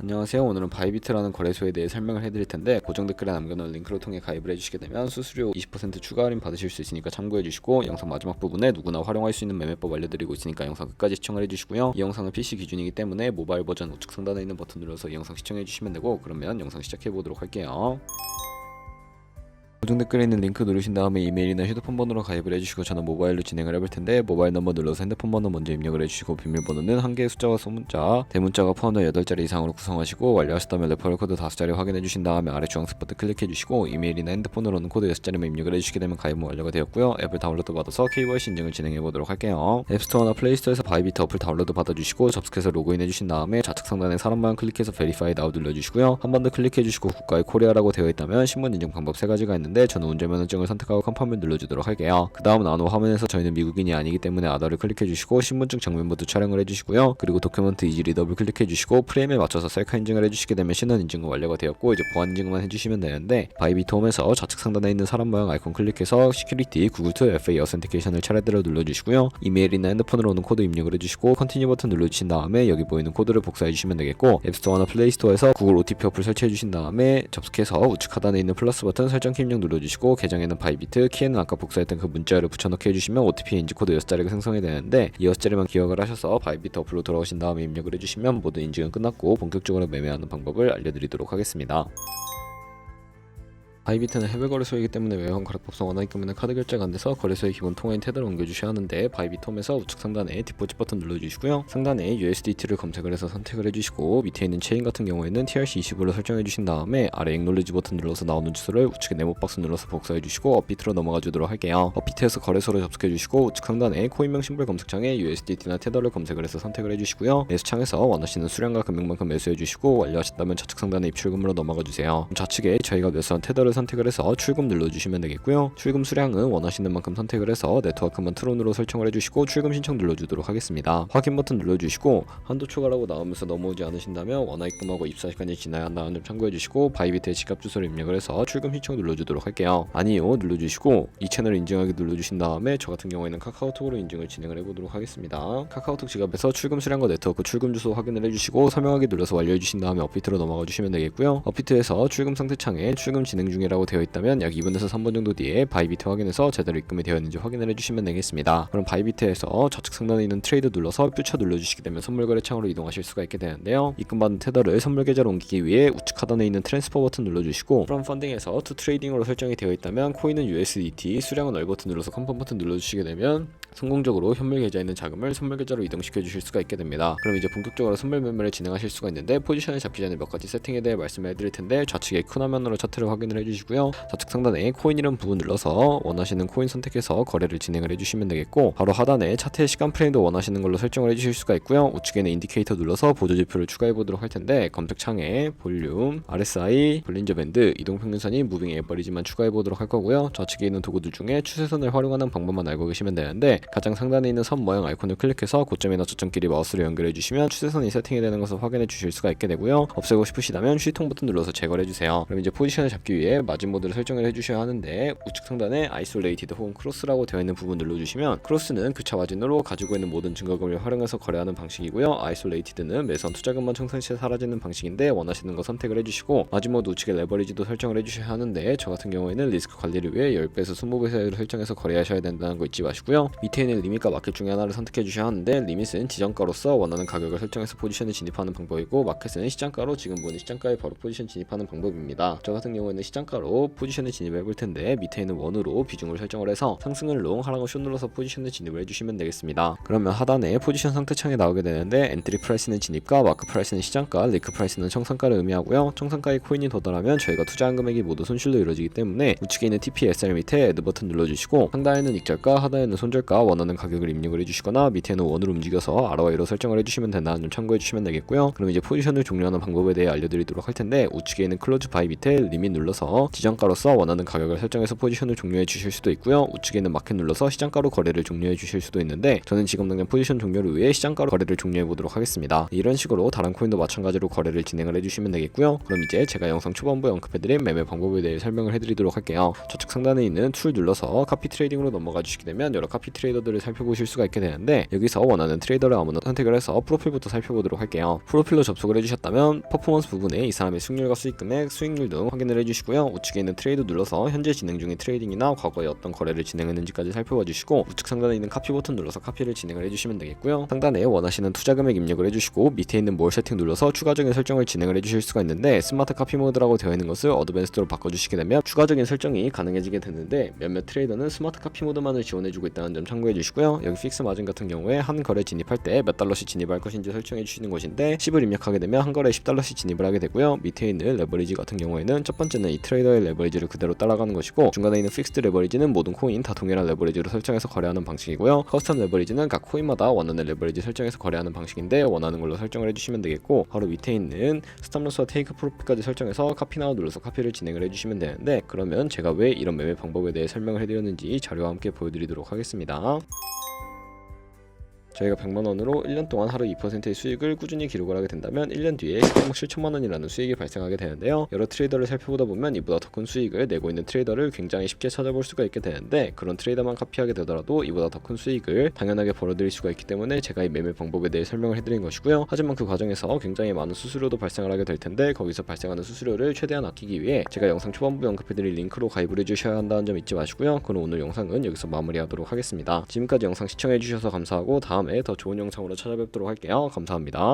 안녕하세요. 오늘은 바이비트라는 거래소에 대해 설명을 해드릴 텐데 고정 댓글에 남겨놓은 링크를 통해 가입을 해주시게 되면 수수료 20% 추가 할인 받으실 수 있으니까 참고해주시고, 영상 마지막 부분에 누구나 활용할 수 있는 매매법 알려드리고 있으니까 영상 끝까지 시청을 해주시고요. 이 영상은 PC 기준이기 때문에 모바일 버전 우측 상단에 있는 버튼 눌러서 이 영상 시청해주시면 되고, 그러면 영상 시작해보도록 할게요. 고정 댓글에 있는 링크 누르신 다음에 이메일이나 휴대폰 번호로 가입을 해주시고, 저는 모바일로 진행을 해볼 텐데 모바일 넘버 눌러서 핸드폰 번호 먼저 입력을 해주시고, 비밀번호는 한 개의 숫자와 소문자, 대문자가 포함된 8자리 이상으로 구성하시고, 완료하셨다면 레퍼럴 코드 5자리 확인해 주신 다음에 아래 주황색 버튼 클릭해 주시고, 이메일이나 핸드폰으로는 코드 6자리만 입력을 해주시게 되면 가입은 완료가 되었고요. 앱을 다운로드 받아서 KYC 인증을 진행해 보도록 할게요. 앱스토어나 플레이스토어에서 바이비트 어플 다운로드 받아주시고, 접속해서 로그인해 주신 다음에 좌측 상단에 사람 모양 클릭해서 베리파이 나우 눌러주시고요. 한 번 더 클릭해 주시고 국가의 코리아라고 되어 있다면 신분 인증 방법 3가지가 있는데, 저는 운전면허증을 선택하고 컨펌을 눌러주도록 할게요. 그 다음 나누 화면에서 저희는 미국인이 아니기 때문에 아더를 클릭해주시고, 신분증 정면부도 촬영을 해주시고요. 그리고 도큐먼트 이지 리더블 클릭해주시고, 프레임에 맞춰서 셀카 인증을 해주시게 되면 신원 인증은 완료가 되었고, 이제 보안 인증만 해주시면 되는데, 바이비트 홈에서 좌측 상단에 있는 사람 모양 아이콘 클릭해서 시큐리티 구글2 FA 어센티케이션을 차례대로 눌러주시고요. 이메일이나 핸드폰으로 오는 코드 입력을 해주시고, 컨티뉴 버튼 눌러주신 다음에 여기 보이는 코드를 복사해주시면 되겠고, 앱스토어나 플레이스토어에서 구글 OTP 어플 설치해주신 다음에 접속해서 우측 하단에 있는 플러스 버튼 설정 키 입력 눌러주시고, 계정에는 바이비트, 키에는 아까 복사했던 그 문자를 붙여넣기 해주시면 OTP 인증 코드 6자리가 생성이 되는데, 이 6자리만 기억을 하셔서 바이비트 어플로 돌아오신 다음에 입력을 해주시면 모든 인증은 끝났고 본격적으로 매매하는 방법을 알려드리도록 하겠습니다. 바이비트는 해외 거래소이기 때문에 외환 거래법상 원화입금에는 카드 결제가 안돼서 거래소의 기본 통화인 테더를 옮겨주셔야 하는데, 바이비트 홈에서 우측 상단에 디포짓 버튼 눌러주시고요. 상단에 USDT를 검색을 해서 선택을 해주시고, 밑에 있는 체인 같은 경우에는 TRC25로 설정해주신 다음에 아래 액놀리지 버튼 눌러서 나오는 주소를 우측에 네모박스 눌러서 복사해주시고 업비트로 넘어가 주도록 할게요. 업비트에서 거래소로 접속해주시고, 우측 상단에 코인명 심볼 검색창에 USDT나 테더를 검색을 해서 선택을 해주시고요. 매수창에서 원하시는 수량과 금액만큼 매수해주시고, 완료하셨다면 좌측 상단에 입출금으로 넘어가주세요. 좌측에 저희가 매수한 테더를 선택을 해서 출금 눌러주시면 되겠고요. 출금 수량은 원하시는 만큼 선택을 해서 네트워크만 트론으로 설정을 해주시고 출금 신청 눌러주도록 하겠습니다. 확인 버튼 눌러주시고, 한도 초과라고 나오면서 넘어오지 않으신다면 원화입금하고 입사 시간이 지나야 한다는 점 참고해주시고, 바이비트의 지갑 주소를 입력을 해서 출금 신청 눌러주도록 할게요. 아니요 눌러주시고, 이 채널 인증하기 눌러주신 다음에 저 같은 경우에는 카카오톡으로 인증을 진행을 해보도록 하겠습니다. 카카오톡 지갑에서 출금 수량과 네트워크 출금 주소 확인을 해주시고, 설명하기 눌러서 완료해주신 다음에 업비트로 넘어가 주시면 되겠고요. 업비트에서 출금 상태 창에 출금 진행 중에 라고 되어 있다면 약 2분에서 3분 정도 뒤에 바이비트 확인해서 제대로 입금이 되었는지 확인을 해주시면 되겠습니다. 그럼 바이비트에서 좌측 상단에 있는 트레이드 눌러서 퓨처 눌러주시게 되면 선물 거래 창으로 이동하실 수가 있게 되는데요. 입금받은 테더를 선물 계좌로 옮기기 위해 우측 하단에 있는 트랜스퍼 버튼 눌러주시고, From Funding에서 To Trading으로 설정이 되어 있다면 코인은 USDT, 수량은 얼 버튼 눌러서 컨펌 버튼 눌러주시게 되면 성공적으로 현물 계좌에 있는 자금을 선물 계좌로 이동시켜 주실 수가 있게 됩니다. 그럼 이제 본격적으로 선물 매매를 진행하실 수가 있는데, 포지션을 잡기 전에 몇 가지 세팅에 대해 말씀을 해드릴 텐데, 좌측에 큰 화면으로 차트를 확인을 해주시고요. 좌측 상단에 코인 이름 부분 눌러서 원하시는 코인 선택해서 거래를 진행을 해주시면 되겠고, 바로 하단에 차트의 시간 프레임도 원하시는 걸로 설정을 해주실 수가 있고요. 우측에는 인디케이터 눌러서 보조지표를 추가해 보도록 할 텐데, 검색창에 볼륨, RSI, 볼린저 밴드, 이동평균선이 무빙 에버리지만 추가해 보도록 할 거고요. 좌측에 있는 도구들 중에 추세선을 활용하는 방법만 알고 계시면 되는데, 가장 상단에 있는 선 모양 아이콘을 클릭해서 고점이나 저점끼리 마우스로 연결해 주시면 추세선이 세팅이 되는 것을 확인해 주실 수가 있게 되고요. 없애고 싶으시다면 휴통 버튼 눌러서 제거를 해주세요. 그럼 이제 포지션을 잡기 위해 마진 모드를 설정을 해주셔야 하는데, 우측 상단에 아이솔레이티드 혹은 크로스라고 되어 있는 부분 눌러주시면, 크로스는 교차 마진으로 가지고 있는 모든 증거금을 활용해서 거래하는 방식이고요. 아이솔레이티드는 매수한 투자금만 청산시에 사라지는 방식인데, 원하시는 거 선택을 해주시고, 마진 모드 우측에 레버리지도 설정을 해주셔야 하는데, 저 같은 경우에는 리스크 관리를 위해 10배에서 20배 사이로 설정해서 거래하셔야 된다는 거 잊지 마시고요. 밑에 있는 리밋과 마켓 중에 하나를 선택해 주셔야 하는데, 리밋은 지정가로서 원하는 가격을 설정해서 포지션에 진입하는 방법이고, 마켓은 시장가로 지금 보는 시장가에 바로 포지션 진입하는 방법입니다. 저 같은 경우에는 시장가로 포지션에 진입해 볼 텐데, 밑에 있는 원으로 비중을 설정을 해서 상승은 롱, 하락은 숏 눌러서 포지션에 진입을 해주시면 되겠습니다. 그러면 하단에 포지션 상태창에 나오게 되는데, 엔트리 프라이스는 진입가, 마크 프라이스는 시장가, 리크 프라이스는 청산가를 의미하고요. 청산가의 코인이 도달하면 저희가 투자한 금액이 모두 손실로 이루어지기 때문에 우측에 있는 TP/SR 밑에 애드 버튼 눌러주시고, 상단에는 익절가, 하단에는 손절가 원하는 가격을 입력을 해주시거나, 밑에는 원으로 움직여서 RY로 설정을 해주시면 된다는 점 참고해 주시면 되겠고요. 그럼 이제 포지션을 종료하는 방법에 대해 알려드리도록 할 텐데, 우측에 있는 클로즈 바이 밑에 리밋 눌러서 눌러서 지정가로서 원하는 가격을 설정해서 포지션을 종료해 주실 수도 있고요. 우측에 있는 마켓 눌러서 시장가로 거래를 종료해 주실 수도 있는데 저는 지금 당장 포지션 종료를 위해 시장가로 거래를 종료해 보도록 하겠습니다. 이런 식으로 다른 코인도 마찬가지로 거래를 진행을 해주시면 되겠고요. 그럼 이제 제가 영상 초반부에 언급해드린 매매 방법에 대해 설명을 해드리도록 할게요. 좌측 상단에 있는 툴 눌러서 카피 트레이딩으로 넘어가 주시게 되면 여러 카피 트레이더들을 살펴보실 수가 있게 되는데 여기서 원하는 트레이더를 아무나 선택을 해서 프로필부터 살펴보도록 할게요. 프로필로 접속을 해주셨다면 퍼포먼스 부분에 이 사람의 수익률과 수익금액, 수익률 등 확인을 해주시고요. 우측에 있는 트레이드 눌러서 현재 진행 중인 트레이딩이나 과거에 어떤 거래를 진행했는지까지 살펴봐 주시고 우측 상단에 있는 카피 버튼 눌러서 카피를 진행을 해주시면 되겠고요. 상단에 원하시는 투자 금액 입력을 해주시고 밑에 있는 more 세팅 눌러서 추가적인 설정을 진행을 해주실 수가 있는데 스마트 카피 모드라고 되어 있는 것을 어드밴스드로 바꿔주시게 되면 추가적인 설정이 가능해지게 되는데 몇몇 트레이더는 스마트 카피 모드만을 지원해주고 있다는 점 참고해 주시고요. 여기 픽스 마진 같은 경우에 한 거래 진입할 때 몇 달러씩 진입할 것인지 설정해 주시는 것인데 10을 입력하게 되면 한 거래에 10달러씩 진입을 하게 되고요. 밑에 있는 레버리지 같은 경우에는 첫 번째는 이 트레이더의 레버리지를 그대로 따라가는 것이고 중간에 있는 픽스드 레버리지는 모든 코인 다 동일한 레버리지로 설정해서 거래하는 방식이고요. 커스텀 레버리지는 각 코인마다 원하는 레버리지 설정해서 거래하는 방식인데 원하는 걸로 설정을 해주시면 되겠고 바로 밑에 있는 스탑로스와 테이크 프로핏까지 설정해서 카피 나우 눌러서 카피를 진행을 해주시면 되는데 그러면 제가 왜 이런 매매 방법에 대해 설명을 해드렸는지 자료와 함께 보여드리도록 하겠습니다. 저희가 100만원으로 1년 동안 하루 2%의 수익을 꾸준히 기록을 하게 된다면 1년 뒤에 10억 7천만원이라는 수익이 발생하게 되는데요. 여러 트레이더를 살펴보다 보면 이보다 더 큰 수익을 내고 있는 트레이더를 굉장히 쉽게 찾아볼 수가 있게 되는데 그런 트레이더만 카피하게 되더라도 이보다 더 큰 수익을 당연하게 벌어들일 수가 있기 때문에 제가 이 매매 방법에 대해 설명을 해드린 것이고요. 하지만 그 과정에서 굉장히 많은 수수료도 발생을 하게 될 텐데 거기서 발생하는 수수료를 최대한 아끼기 위해 제가 영상 초반부에 언급해드린 링크로 가입을 해주셔야 한다는 점 잊지 마시고요. 그럼 오늘 영상은 여기서 마무리하도록 하겠습니다. 지금까지 영상 시청해주셔서 감사하고 다음에 더 좋은 영상으로 찾아뵙도록 할게요. 감사합니다.